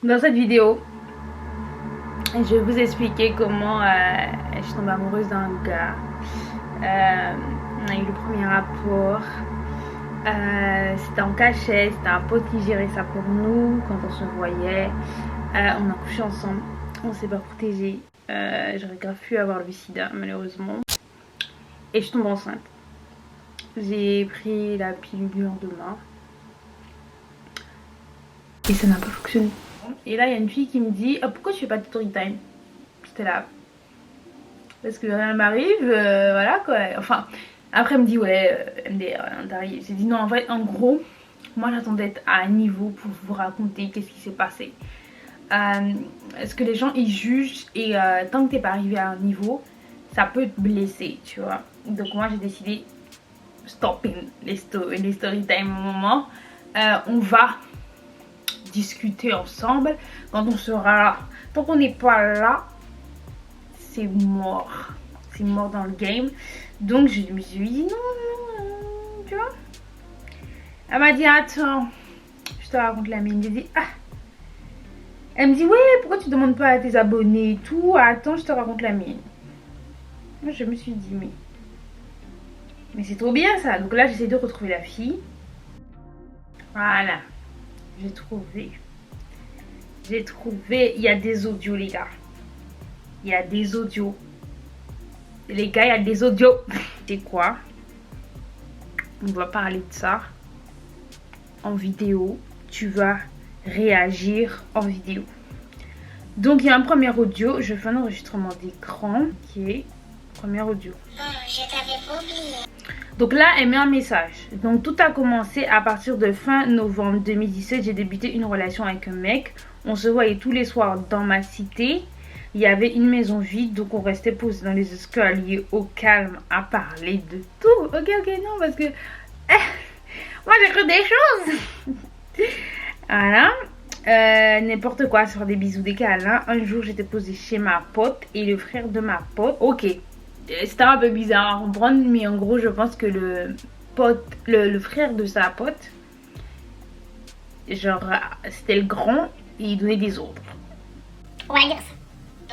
Dans cette vidéo, je vais vous expliquer comment je suis tombée amoureuse d'un gars. On a eu le premier rapport. C'était en cachette, c'était un pote qui gérait ça pour nous quand on se voyait. On a couché ensemble, on s'est pas protégé. J'aurais grave pu avoir le sida malheureusement. Et je tombe enceinte. J'ai pris la pilule du lendemain. Et ça n'a pas fonctionné. Et là il y a une fille qui me dit oh, pourquoi tu fais pas de story time? J'étais là. Parce que rien ne m'arrive, voilà quoi. Enfin, après elle me dit ouais, MDR, rien t'arrive. J'ai dit non, en fait, en gros, moi j'attendais d'être à un niveau pour vous raconter qu'est-ce qui s'est passé. Est-ce que les gens ils jugent et tant que t'es pas arrivé à un niveau, ça peut te blesser, tu vois. Donc moi j'ai décidé stopping les story time au moment. On va discuter ensemble quand on sera là. Tant qu'on n'est pas là, c'est mort. C'est mort dans le game. Donc je me suis dit non, tu vois. Elle m'a dit attends, je te raconte la mienne. J'ai dit ah. Elle me dit ouais, pourquoi tu demandes pas à tes abonnés et tout. Attends, je te raconte la mienne. Moi je me suis dit mais c'est trop bien ça. Donc là j'essaie de retrouver la fille. Voilà. J'ai trouvé. Il y a des audios les gars. Il y a des audios. Les gars, il y a des audios. C'est quoi? On va parler de ça en vidéo. Tu vas réagir en vidéo. Donc il y a un premier audio. Je fais un enregistrement d'écran. Ok. Premier audio. Je t'avais pas oublié. Donc là, elle met un message. Donc tout a commencé à partir de fin novembre 2017. J'ai débuté une relation avec un mec. On se voyait tous les soirs dans ma cité. Il y avait une maison vide, donc on restait posé dans les escaliers au calme à parler de tout. Ok, non, parce que moi j'ai cru des choses. Voilà. N'importe quoi, sur des bisous, des câlins. Un jour, j'étais posée chez ma pote et le frère de ma pote. Ok. C'était un peu bizarre à comprendre, mais en gros, je pense que le frère de sa pote, genre, c'était le grand et il donnait des ordres. Ouais, dire ça.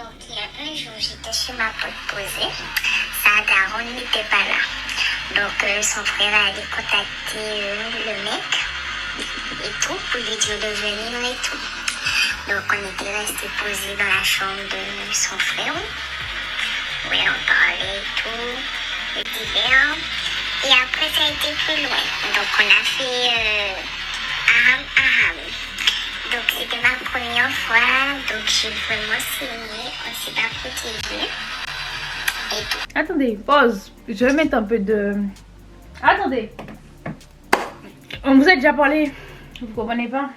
Donc, il y a un jour, j'étais chez ma pote posée. Sa daronne n'était pas là. Donc, son frère a allé contacter le mec et tout pour lui dire de venir et tout. Donc, on était restés posés dans la chambre de son frère. Oui, on parlait et tout, le divers. Et après, ça a été plus loin. Donc, on a fait aham. Donc, c'était ma première fois. Donc, j'ai vraiment saigné. On s'est pas protégé. Et tout. Attendez, pause. Je vais mettre un peu de... Attendez. On vous a déjà parlé. Vous comprenez pas?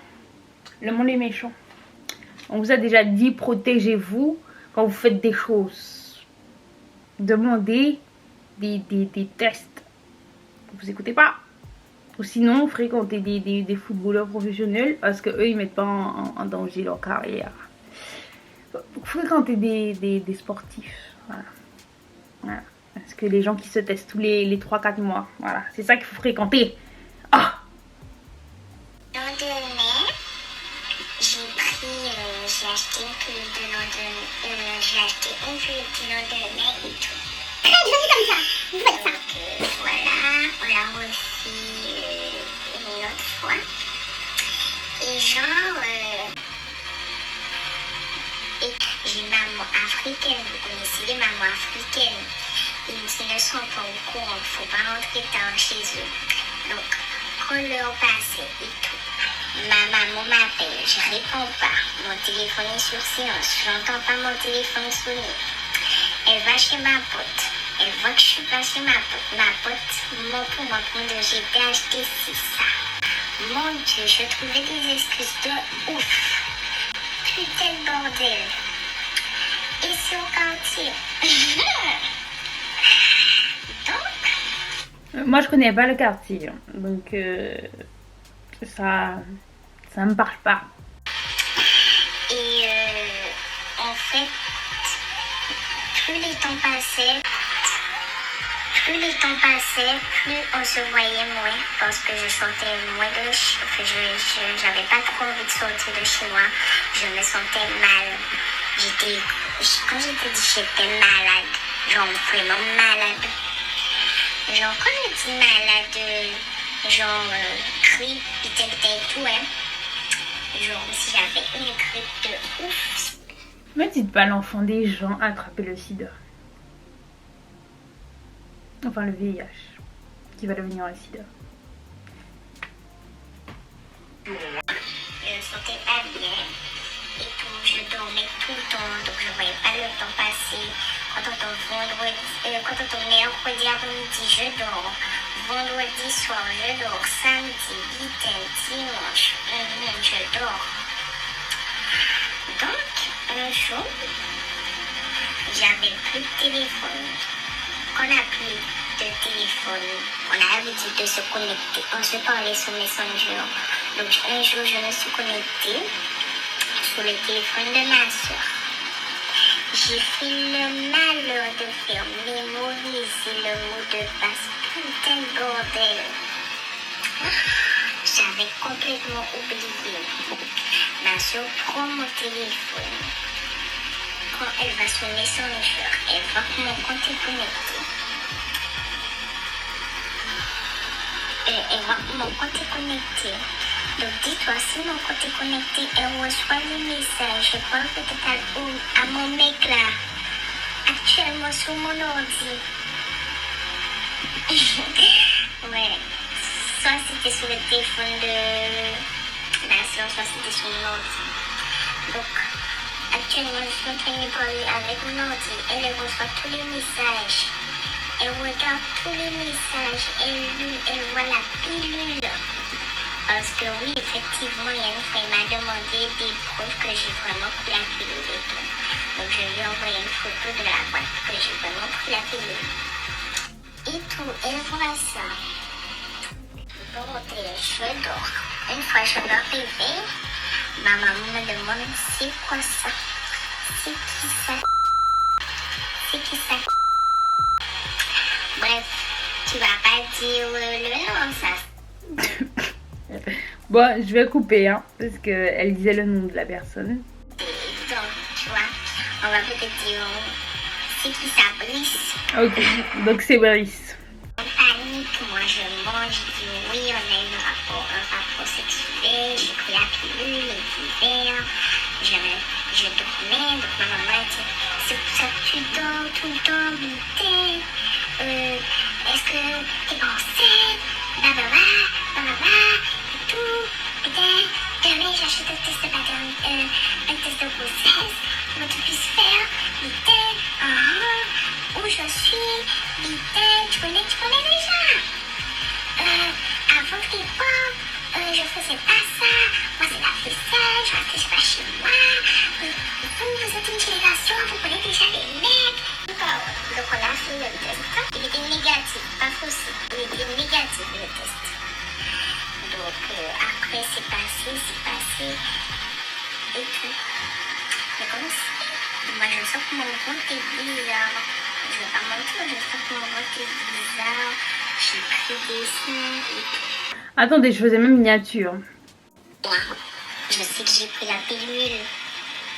Le monde est méchant. On vous a déjà dit protégez-vous quand vous faites des choses. Demandez des tests. Vous écoutez pas. Ou sinon fréquentez des footballeurs professionnels parce que eux ils mettent pas en danger leur carrière. Fréquentez des sportifs. Voilà. Parce que les gens qui se testent tous les 3-4 mois. Voilà. C'est ça qu'il faut fréquenter. Ah! Lendemain, j'ai acheté une pilule de lendemain. J'ai acheté une pilule du lendemain et tout. Comme ça. Donc, voilà, on l'a reçu une autre fois. Et genre, j'ai une maman africaine. Vous connaissez les mamans africaines. Ils ne sont pas au courant, il ne faut pas rentrer tard chez eux. Donc, quand l'heure passait et tout, ma maman m'appelle, je ne réponds pas. Mon téléphone est sur silence, je n'entends pas mon téléphone sonner. Elle va chez ma pote. Elle voit que je suis pas chez ma pote. Ma pote ment pour moi pour me dire j'ai été acheter ça. Mon Dieu, je trouvais des excuses de ouf. Putain de bordel. Et c'est au quartier. Donc, Moi je connais pas le quartier. Donc ça me parle pas. Et en fait, plus les temps passaient, plus le temps passait, plus on se voyait moins parce que je sortais moins de j'avais pas trop envie de sortir de chez moi. Je me sentais mal. Quand j'étais dit j'étais malade, genre vraiment malade. Genre quand je dis malade, genre grippe, putain et tout, hein. Genre si j'avais une grippe de ouf. Ne dites pas l'enfant des gens a attrapé le sida. Enfin le VIH, qui va devenir le sida. Je me sentais pas bien et tout, je dormais tout le temps, donc je voyais pas le temps passer. Quand on tombe mercredi après-midi, je dors. Vendredi soir, je dors. Samedi, week-end, dimanche, je dors. Donc, un jour, j'avais plus de téléphone. Quand on n'a plus de téléphone, on a l'habitude de se connecter. On se parlait sur Messenger. Donc, un jour, je me suis connectée sur le téléphone de ma soeur. J'ai fait le malheur de faire mémoriser le mot de passe. Putain de bordel. J'avais complètement oublié. Ma soeur prend mon téléphone. Quand elle va sur Messenger, elle voit que mon compte est connecté. Elle voit que mon compte est connecté. Donc dis-toi, si mon compte est connecté, elle reçoit les messages. Je parle peut-être à mon mec là, actuellement sur mon ordi. Ouais, soit c'était sur le téléphone de ma soeur, soit c'était sur mon ordi. Donc actuellement, je suis en train de parler avec mon ordi. Elle reçoit tous les messages. Elle regarde tous les messages. Elle voit la pilule. Parce que oui, effectivement, il y a une fois, il m'a demandé des preuves que j'ai vraiment pris la pilule et tout. Donc je lui ai envoyé une photo de la boîte que j'ai vraiment pris la pilule. Et tout, elle voit ça. Bordel, je dors. Une fois je me réveille, ma maman me demande c'est quoi ça? C'est qui ça? C'est qui ça? Bref, tu vas pas dire le nom ça. Bon, je vais couper, hein, parce qu'elle disait le nom de la personne. Donc, tu vois, on va peut-être dire c'est qui ça, Brice. Ok, donc c'est Brice. En panique, moi je mange, je dis oui, on a eu un rapport sexuel, j'ai pris la pilule, l'hiver, je dormais, donc ma maman a dit, c'est pour ça que tu dors tout le temps, putain, est-ce que t'es pas enceinte, blablabla, et tout, putain, demain j'achète un test de paternité, un test de grossesse, pour que tu puisses faire, putain, où je suis, putain, tu connais déjà. Avant de répondre, je faisais pas ça, moi c'est la vaisselle, je rentrais pas chez moi, vous êtes une génération, vous connaissez déjà les mecs. Donc on a fait le test, il était négatif, pas faussé, il était négatif le test. Donc après c'est passé, et tout. Mais comme si, moi je sens que mon compte est bizarre. Je vais pas mentir, je sens que mon compte est bizarre. J'ai pris des signes et tout. Attendez, je faisais même miniature. Moi, je sais que j'ai pris la pilule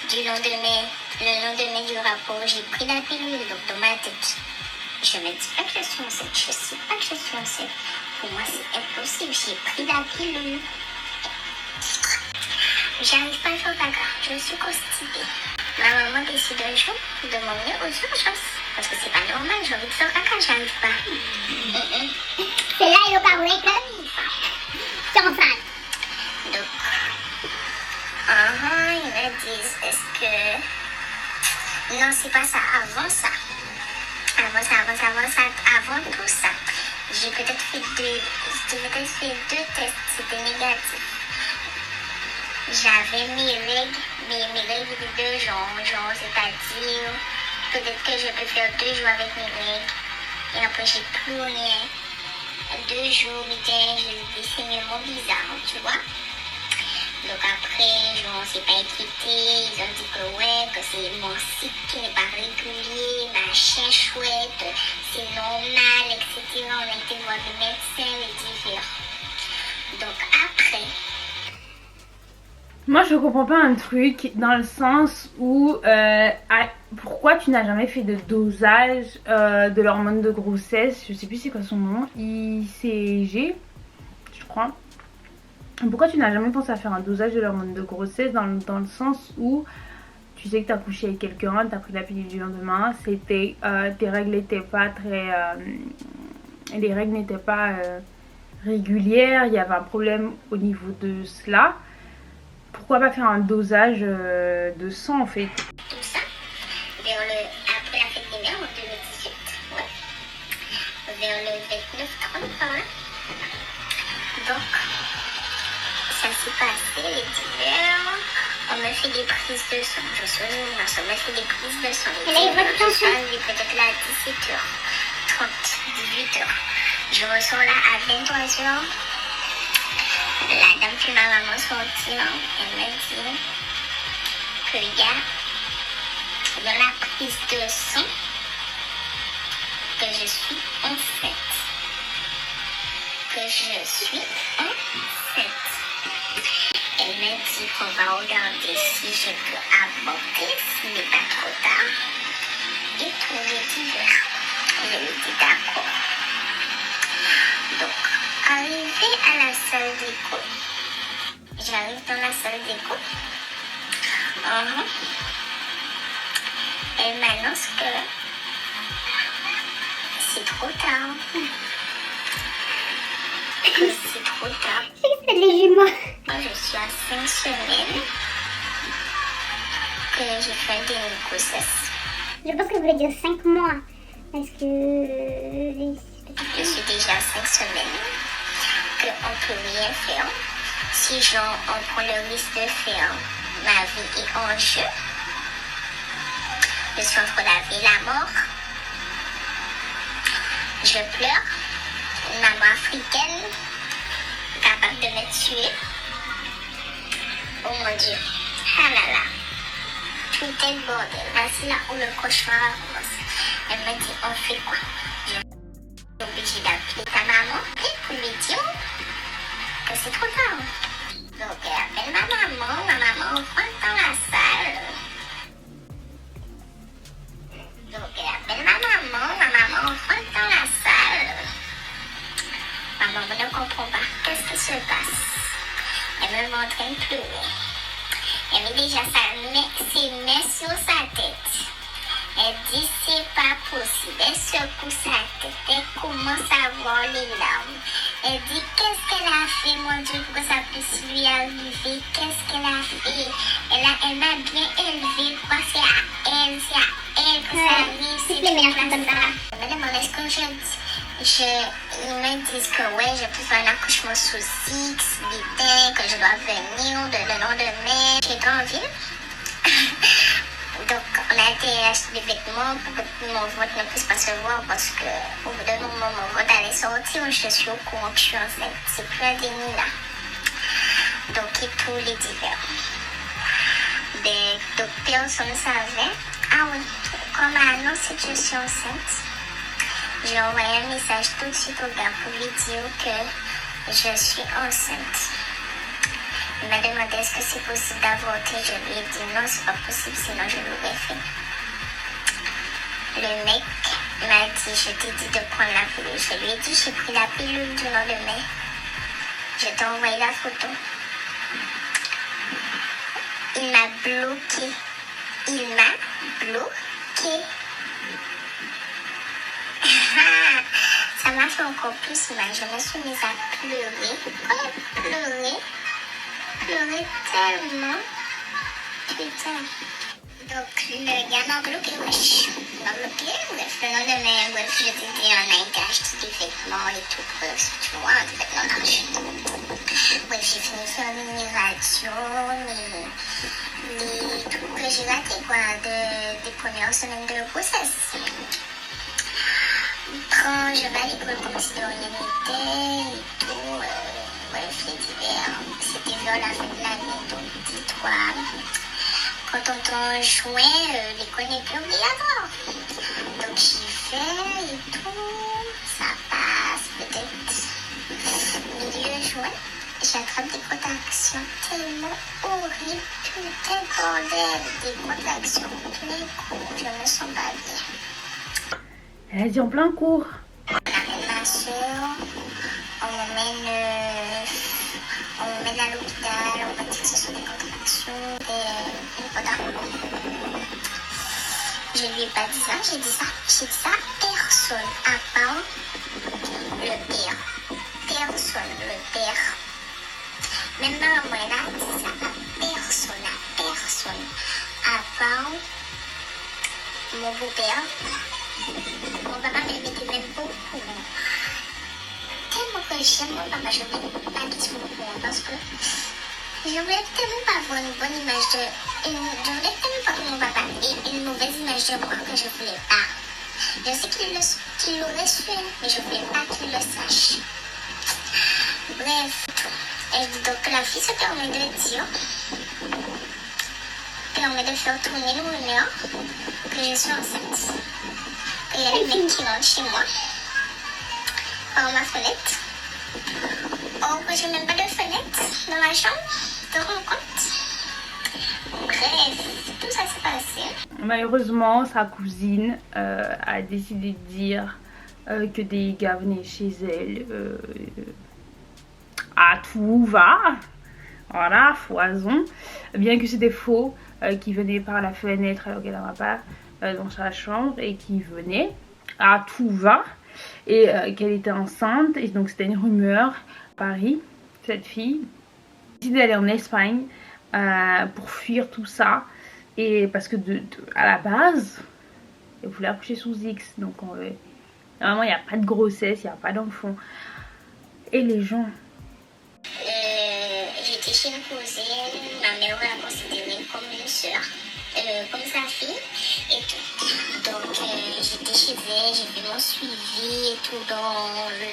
le lendemain du rapport. J'ai pris la pilule, donc dans ma tête, je me dis pas que je suis enceinte. Je sais pas que je suis enceinte. Pour moi, c'est impossible. J'ai pris la pilule. J'arrive pas à faire bagarre. Je suis constipée. Ma maman décide un jour de m'emmener aux urgences. Parce que c'est pas normal, j'ai envie de faire caca, j'arrive pas. C'est là, il pas vrai que c'est enceinte. Donc, ils me disent, est-ce que... Non, c'est pas ça, avant ça. Avant tout ça. J'ai peut-être fait deux tests, c'était négatif. J'avais mes règles étaient 2 jours, c'est-à-dire peut-être que je peux faire 2 jours avec mes règles et après j'ai plus rien. 2 jours, j'ai des saignements bizarres, tu vois. Donc après, on s'est pas équité, ils ont dit que ouais, que c'est mon cycle qui n'est pas régulier, machin chouette, c'est normal, etc. On a été voir le médecin, les divers. Donc après... Moi, je comprends pas un truc dans le sens où pourquoi tu n'as jamais fait de dosage de l'hormone de grossesse, je sais plus c'est quoi son nom, ICG, je crois. Pourquoi tu n'as jamais pensé à faire un dosage de l'hormone de grossesse dans le sens où tu sais que tu as couché avec quelqu'un, tu as pris la pilule du lendemain, tes règles n'étaient pas très... les règles n'étaient pas régulières, il y avait un problème au niveau de cela. Pourquoi pas faire un dosage de sang en fait? Tout ça, après la fête des mères en 2018, ouais. Vers le 29-30 par là. Donc, ça s'est passé, les divers. On me fait des prises de sang. Je suis au gymnase, on me fait des prises de sang. Elle a eu votre tension? Peut-être là à 17h30, 18h. Je ressors là à 23h. La dame qui m'a maman sortie, elle m'a dit que il y a dans la prise de sang que je suis enceinte. Elle m'a dit qu'on va regarder si je peux avorter, s'il n'est pas trop tard. Et tout le divers. Je lui dis d'accord. Donc, arrivé à la salle d'écho, j'arrive dans la salle d'écho. Elle m'annonce que c'est trop tard. C'est trop tard. C'est les jumeaux. Moi, je suis à 5 semaines que j'ai fait un déni de grossesse. Je pense que vous voulez dire 5 mois. Est-ce que... Je suis déjà à 5 semaines qu'on ne peut rien faire. Si genre, on prend le risque de faire ma vie est en jeu, je suis entre la vie et la mort. Je pleure. Une maman africaine capable de me tuer. Oh mon Dieu. Ah là là. Tout est le bordel. Voici là où le cauchemar avance. Elle me dit, on fait quoi? Je suis obligée d'appeler ta maman et pour lui dire que c'est trop tard. Donc elle appelle ma maman rentre dans la salle. Donc elle appelle ma maman rentre dans la salle. Maman ne comprend pas. Qu'est-ce qui se passe? Elle me voit en train de pleurer. Elle met déjà ses mains sur sa tête. Elle dit c'est pas possible. Elle secoue sa tête. Elle commence à voir les larmes. Elle dit qu'est-ce qu'elle a fait, mon Dieu, pour que ça puisse lui arriver. Qu'est-ce qu'elle a fait? Elle m'a bien élevée. Pourquoi c'est à elle que ça arrive? C'est tout ça. Je me demande est-ce que ils me disent que ouais, je peux faire un accouchement sous X, que je dois venir le lendemain. J'étais en ville. Donc, on a été acheter des vêtements pour que mon ventre ne puisse pas se voir parce qu'au bout d'un moment, mon ventre allait sortir. Je suis au courant que je suis enceinte. C'est plus un déni là. Donc, et tous les divers. Donc, personne ne savait. Ah oui, quand on m'a annoncé que je suis enceinte, j'ai envoyé un message tout de suite au gars pour lui dire que je suis enceinte. Il m'a demandé est-ce que c'est possible d'avorter. Je lui ai dit non, c'est pas possible, sinon je l'aurais fait. Le mec m'a dit, je t'ai dit de prendre la pilule. Je lui ai dit, j'ai pris la pilule du lendemain. Je t'ai envoyé la photo. Il m'a bloqué. Ça m'a fait encore plus mal. Je me suis mise à pleurer. Pleurer tellement. Putain. Donc le gars m'a bloqué, wesh. Bref, le lendemain, je t'ai dit, on a été acheter des vêtements et tout, bref, tu vois, des vêtements d'argent. Bref, j'ai fini de faire une radio, les trucs que j'ai ratés, quoi, des premières semaines de grossesse. Quand je vais à l'école comme si de rien n'était et tout, bref, les divers. C'était vers la fin de l'année, donc dis-toi, quand tonton jouait, l'école n'est plus obligatoire. Donc j'y vais et tout, ça passe peut-être milieu juin. J'attrape des contractions tellement horribles, putain de bordel, des contractions plein cours, je me sens pas bien. Elle a dit en plein cours. On appelle ma soeur, on m'emmène à l'hôpital, on m'a dit que ce sont des contractions, des contractions. Je lui ai pas dit ça, j'ai dit ça à personne, à part le père. Personne, le père. Même maman, elle a dit ça à personne, à part mon beau-père. Mon papa me mettait même pas au courant. Tellement que j'aime mon papa, je ne voulais pas qu'il soit au courant parce que je voulais tellement pas avoir une bonne image je voulais tellement pas que mon papa ait une mauvaise image de moi que je voulais pas. Je sais qu'il l'aurait su, mais je voulais pas qu'il le sache. Bref, et donc la fille se permet de faire tourner le rumeur que je suis enceinte. Il y a le mec qui rentre chez moi par ma fenêtre. Or que j'ai même pas de fenêtre dans ma chambre, te rends compte? Bref, tout ça s'est passé. Malheureusement, sa cousine a décidé de dire que des gars venaient chez elle à tout va. Voilà, foison. Bien que c'était faux, qui venait par la fenêtre alors qu'elle n'avait pas dans sa chambre et qui venait à tout va et qu'elle était enceinte. Et donc c'était une rumeur à Paris. Cette fille décidé d'aller en Espagne pour fuir tout ça. Et parce que à la base, elle voulait accoucher sous X. Donc normalement il n'y a pas de grossesse, il n'y a pas d'enfant. Et les gens... J'étais chez une cousine, ma mère l'a considérée comme une soeur, comme sa fille et tout. Donc j'étais chez elle, j'ai fait mon suivi et tout dans le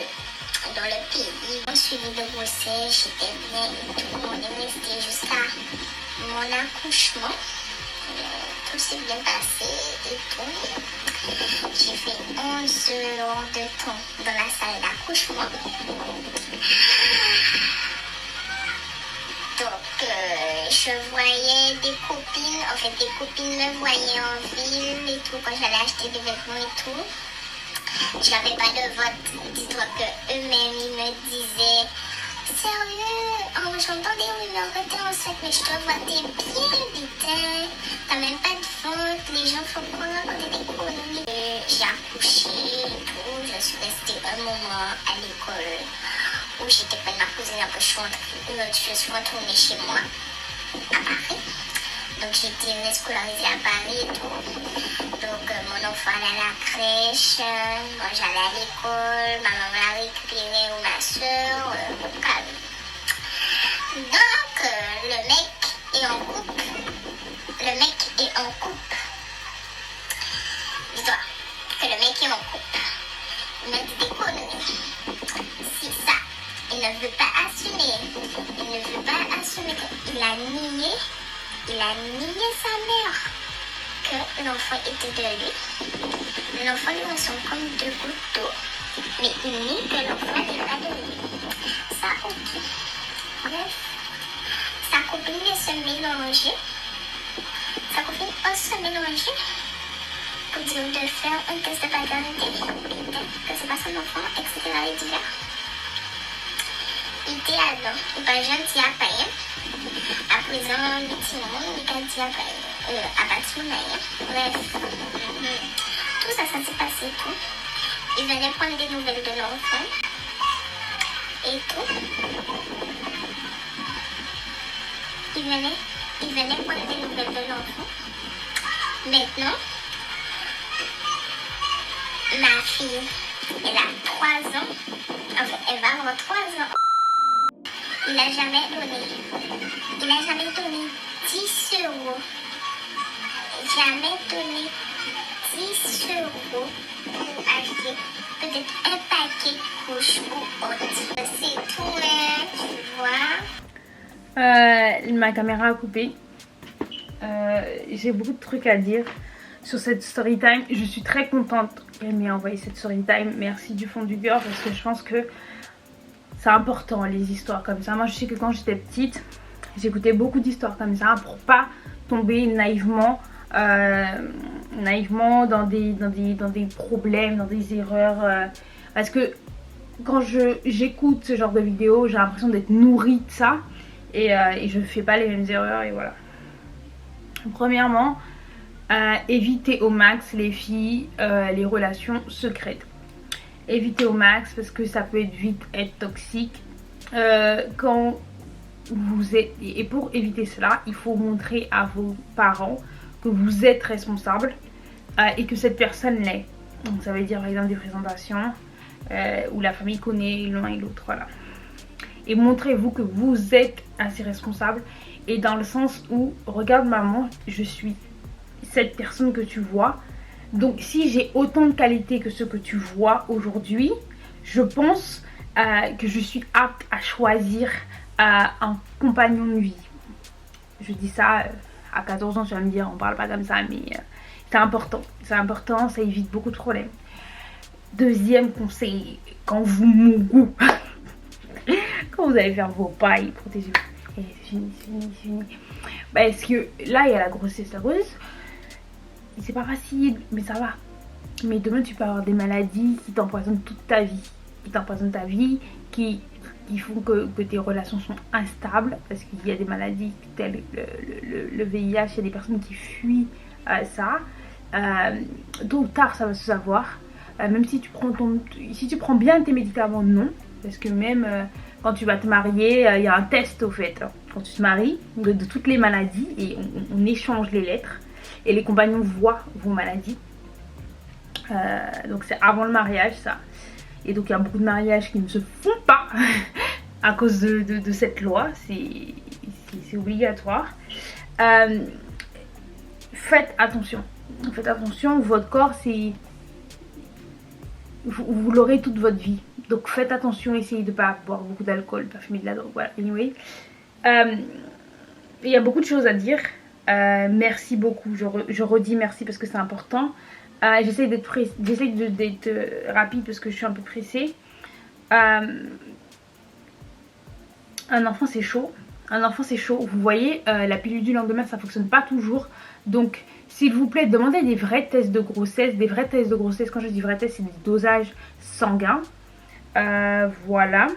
pays. Mon suivi de grossesse, j'étais bien et tout. On est resté jusqu'à mon accouchement. Tout s'est bien passé et tout. J'ai fait 11 heures de temps dans la salle d'accouchement. Donc, je voyais des copines, en fait, des copines me voyaient en ville et tout, quand j'allais acheter des vêtements et tout. J'avais pas de vote. Dis-toi qu'eux-mêmes, ils me disaient, sérieux, oh, j'entends des rumeurs que t'es enceinte, mais je te vois, t'es bien, putain. T'as même pas de faute, les gens font quoi raconter des conneries. J'ai accouché et tout, je suis restée un moment à l'école où j'étais près de ma cousine, après je suis retournée chez moi, à Paris. Donc j'étais scolarisée à Paris et tout. Donc mon enfant allait à la crèche, moi j'allais à l'école, ma maman l'a récupéré ou ma soeur, calme. Donc le mec est en couple. Dis-toi que le mec est en couple. Il m'a dit des conneries. C'est ça. Il ne veut pas assumer. Il a nié sa mère que l'enfant était de lui. L'enfant lui ressemble comme deux gouttes d'eau. Mais il nie que l'enfant n'est pas de lui. Ça, ok. Bref. Sa copine ose se mélanger pour dire de faire un test de paternité, que c'est pas son enfant, etc. et divers. Il était avant, il va gentil à payer. À présent, le petit monde, il a dit à payer. À partir de bref. Tout ça s'est passé tout. Il venait prendre des nouvelles de l'enfant. Et tout. Il venait prendre des nouvelles de l'enfant. Maintenant, ma fille, elle a 3 ans. Enfin, elle va avoir 3 ans. Il n'a jamais donné 10 euros. Jamais donné 10 euros pour acheter peut-être un paquet de couches ou autre. C'est tout, tu vois. Ma caméra a coupé. J'ai beaucoup de trucs à dire sur cette story time. Je suis très contente qu'elle m'ait envoyé cette story time. Merci du fond du cœur parce que je pense que c'est important les histoires comme ça. Moi je sais que quand j'étais petite, j'écoutais beaucoup d'histoires comme ça pour pas tomber naïvement dans des problèmes, dans des erreurs. Parce que quand j'écoute ce genre de vidéos, j'ai l'impression d'être nourrie de ça et je ne fais pas les mêmes erreurs et voilà. Premièrement, évitez au max les filles les relations secrètes. Évitez au max parce que ça peut vite être toxique. Quand vous êtes, et pour éviter cela, il faut montrer à vos parents que vous êtes responsable et que cette personne l'est. Donc ça veut dire par exemple des présentations où la famille connaît l'un et l'autre, voilà. Et montrez-vous que vous êtes assez responsable et dans le sens où, regarde maman, je suis cette personne que tu vois. Donc si j'ai autant de qualités que ce que tu vois aujourd'hui, je pense que je suis apte à choisir un compagnon de vie. Je dis ça à 14 ans, tu vas me dire on parle pas comme ça, mais c'est important. C'est important, ça évite beaucoup de problèmes. Deuxième conseil, quand vous mourrez, quand vous allez faire vos pailles, protégez-vous. Et c'est fini. Parce que là il y a la grossesse. La grossesse, c'est pas facile, mais ça va. Mais demain tu peux avoir des maladies qui t'empoisonnent toute ta vie. Qui font que tes relations sont instables. Parce qu'il y a des maladies telles le VIH, il y a des personnes qui fuient ça. Tôt ou tard ça va se savoir. Même si tu prends bien tes médicaments, non. Parce que même quand tu vas te marier, il y a un test au fait. Quand tu te maries, de toutes les maladies et on échange les lettres. Et les compagnons voient vos maladies. Donc c'est avant le mariage ça. Et donc il y a beaucoup de mariages qui ne se font pas à cause de cette loi. C'est obligatoire. Faites attention. Votre corps c'est... Vous l'aurez toute votre vie. Donc faites attention, essayez de ne pas boire beaucoup d'alcool, pas fumer de la drogue. Voilà, anyway. Il y a beaucoup de choses à dire. Merci beaucoup, je redis merci parce que c'est important. J'essaie d'être rapide parce que je suis un peu pressée. Un enfant c'est chaud. Vous voyez, la pilule du lendemain ça fonctionne pas toujours. Donc s'il vous plaît, demandez des vrais tests de grossesse. Quand je dis vrais tests, c'est des dosages sanguins. Voilà.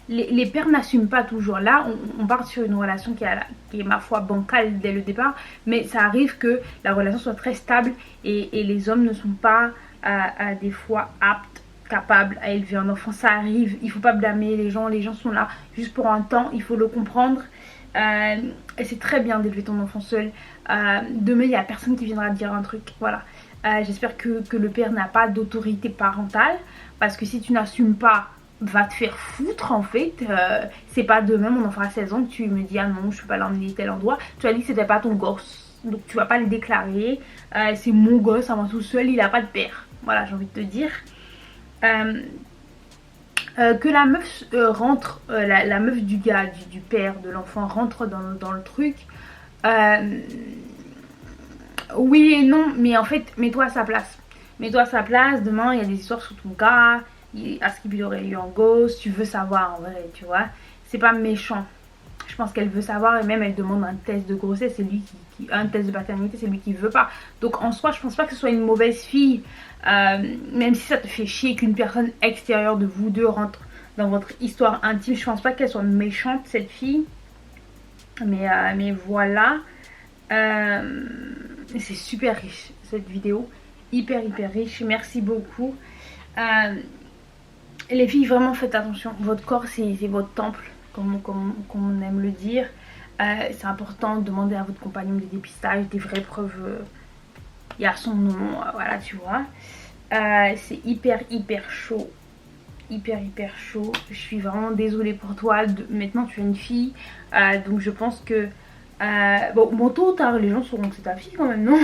Les pères n'assument pas toujours. Là on part sur une relation qui est ma foi bancale dès le départ, mais ça arrive que la relation soit très stable et les hommes ne sont pas des fois aptes, capables à élever un enfant. Ça arrive, il faut pas blâmer les gens sont là juste pour un temps, il faut le comprendre. Et c'est très bien d'élever ton enfant seul. Demain il n'y a personne qui viendra dire un truc, voilà. J'espère que le père n'a pas d'autorité parentale, parce que si tu n'assumes pas, va te faire foutre en fait. C'est pas demain mon enfant a 16 ans que tu me dis ah non je peux pas l'emmener tel endroit. Tu as dit que c'était pas ton gosse, donc tu vas pas le déclarer. C'est mon gosse à moi tout seul, il a pas de père. Voilà, j'ai envie de te dire. Que la meuf rentre, la meuf du gars, du père de l'enfant rentre dans le truc. Oui et non, mais en fait mets-toi à sa place. Demain il y a des histoires sur ton gars. Est-ce qu'il aurait eu un gosse, tu veux savoir en vrai, tu vois. C'est pas méchant. Je pense qu'elle veut savoir et même elle demande un test de grossesse, c'est lui un test de paternité, c'est lui qui veut pas. Donc en soi, je pense pas que ce soit une mauvaise fille. Même si ça te fait chier qu'une personne extérieure de vous deux rentre dans votre histoire intime, je pense pas qu'elle soit méchante cette fille. Mais voilà. C'est super riche cette vidéo. Hyper riche. Merci beaucoup. Les filles, vraiment faites attention. Votre corps c'est votre temple, comme on aime le dire. C'est important de demander à votre compagnon des dépistages, des vraies preuves. Il y a son nom, voilà, tu vois. C'est hyper chaud. Hyper chaud. Je suis vraiment désolée pour toi. Maintenant tu es une fille. Donc je pense que... bon tôt ou tard les gens sauront que c'est ta fille quand même, non?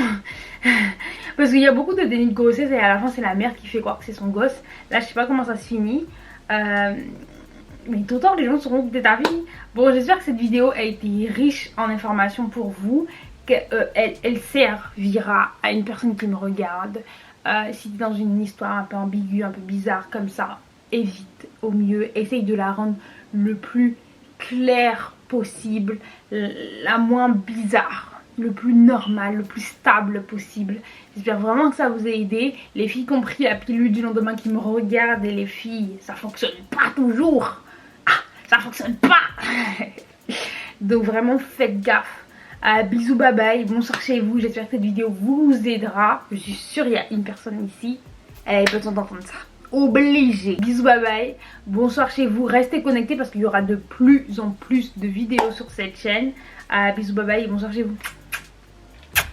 Parce qu'il y a beaucoup de déni de grossesse et à la fin c'est la mère qui fait croire que c'est son gosse. Là je sais pas comment ça se finit. Mais tout le temps les gens seront peut-être avis. Bon, j'espère que cette vidéo a été riche en informations pour vous. Qu'elle servira à une personne qui me regarde. Si tu es dans une histoire un peu ambiguë, un peu bizarre comme ça, évite au mieux. Essaye de la rendre le plus claire possible, la moins bizarre, le plus normal, le plus stable possible. J'espère vraiment que ça vous a aidé. Les filles qui ont pris la pilule du lendemain qui me regardent, et les filles, ça fonctionne pas toujours. Ah, ça fonctionne pas. Donc vraiment faites gaffe. Bisous, bye bye, bonsoir chez vous. J'espère que cette vidéo vous aidera. Je suis sûre qu'il y a une personne ici, elle a besoin d'entendre ça. Obligé. Bisous, bye bye, bonsoir chez vous. Restez connectés parce qu'il y aura de plus en plus de vidéos sur cette chaîne. Bisous, bye bye, bonsoir chez vous.